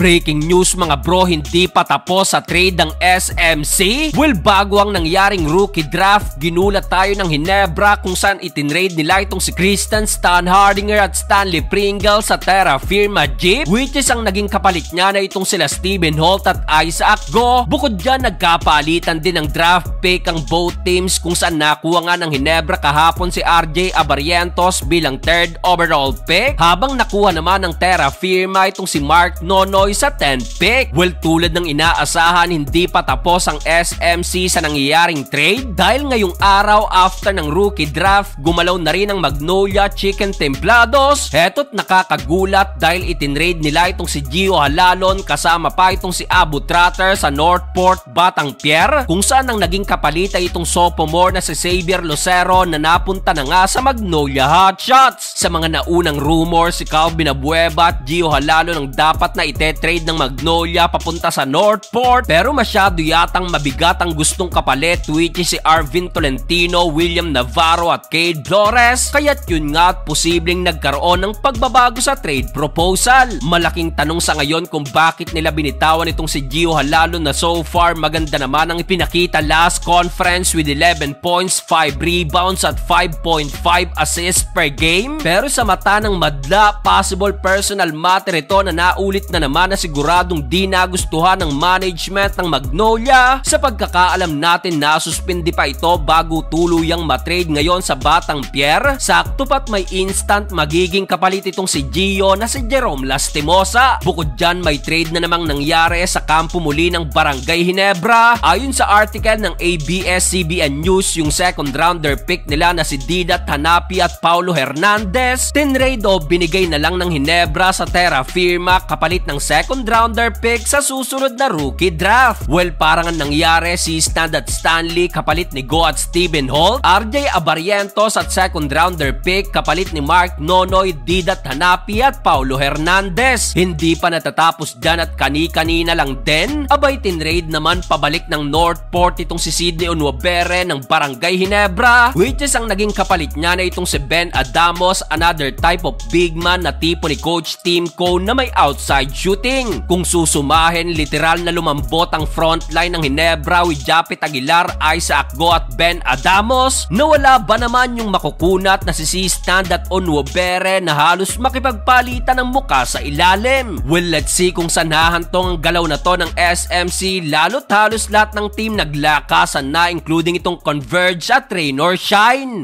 Breaking news mga bro, hindi pa tapos sa trade ng SMC. Well, bago ang nangyaring rookie draft, ginulat tayo ng Hinebra kung saan itinrade nila itong si Christian Stan Hardinger at Stanley Pringle sa Terra Firma Jeep, which is ang naging kapalit niya na itong sila Stephen Holt at Isaac Go. Bukod dyan, nagkapalitan din ng draft pick ang both teams kung saan nakuha nga ng Hinebra kahapon si RJ Abarrientos bilang 3rd overall pick, habang nakuha naman ng Terra Firma itong si Mark Nonoy sa 10th pick. Well, tulad ng inaasahan, hindi pa tapos ang SMC sa nangyayaring trade dahil ngayong araw after ng rookie draft, gumalaw na rin ang Magnolia Chicken Templados. Heto't nakakagulat dahil itinrade nila itong si Gio Halalon kasama pa itong si Abu Tratter sa Northport Batang Pier, kung saan ang naging kapalit ay itong sophomore na si Xavier Lucero na napunta na nga sa Magnolia Hotshots. Sa mga naunang rumor, si Calvin Abueva at Gio Halalon ang dapat na ite-trade ng Magnolia papunta sa Northport, pero masyado yatang mabigat ang gustong kapalit, which is si Arvin Tolentino, William Navarro at Cade Flores, kaya't yun nga at posibleng nagkaroon ng pagbabago sa trade proposal. Malaking tanong sa ngayon kung bakit nila binitawan itong si Gio Halalon na so far maganda naman ang ipinakita last conference with 11 points, 5 rebounds at 5.5 assists per game, pero sa mata ng madla, possible personal matter ito na naulit na naman na siguradong di nagustuhan ng management ng Magnolia. Sa pagkakaalam natin, nasuspindi pa ito bago tuluyang matrade ngayon sa Batang Pier. Sakto pa't may instant magiging kapalit itong si Gio na si Jerome Lastimosa. Bukod dyan, may trade na namang nangyari sa kampo muli ng Barangay Hinebra. Ayon sa article ng ABS-CBN News, yung second rounder pick nila na si Didat Hanapi at Paulo Hernandez, tinrade o binigay na lang ng Hinebra sa Terra Firma kapalit ng second rounder pick sa susunod na rookie draft. Well, parang ang nangyari, si Stan at Stanley kapalit ni Go at Stephen Holt, RJ Abarrientos at second rounder pick kapalit ni Mark Nonoy, Didat Hanapi at Paulo Hernandez. Hindi pa natatapos dyan at kani-kanina lang din, abay tinrade naman pabalik ng Northport itong si Sidney Onwabere ng Barangay Hinebra, which is ang naging kapalit niya na itong si Ben Adamos, another type of big man na tipo ni Coach Tim Cone na may outside shooting. Kung susumahin, literal na lumambot ang frontline ng Hinebra with Japit Aguilar, Isaac Go at Ben Adamos. Nawala ba naman yung makukunat na si Stand at Onwabere na halos makipagpalitan ng muka sa ilalim? Well, let's see kung saan hahantong ang galaw na to ng SMC, lalo't halos lahat ng team naglakasan na, including itong Converge at Rain or Shine.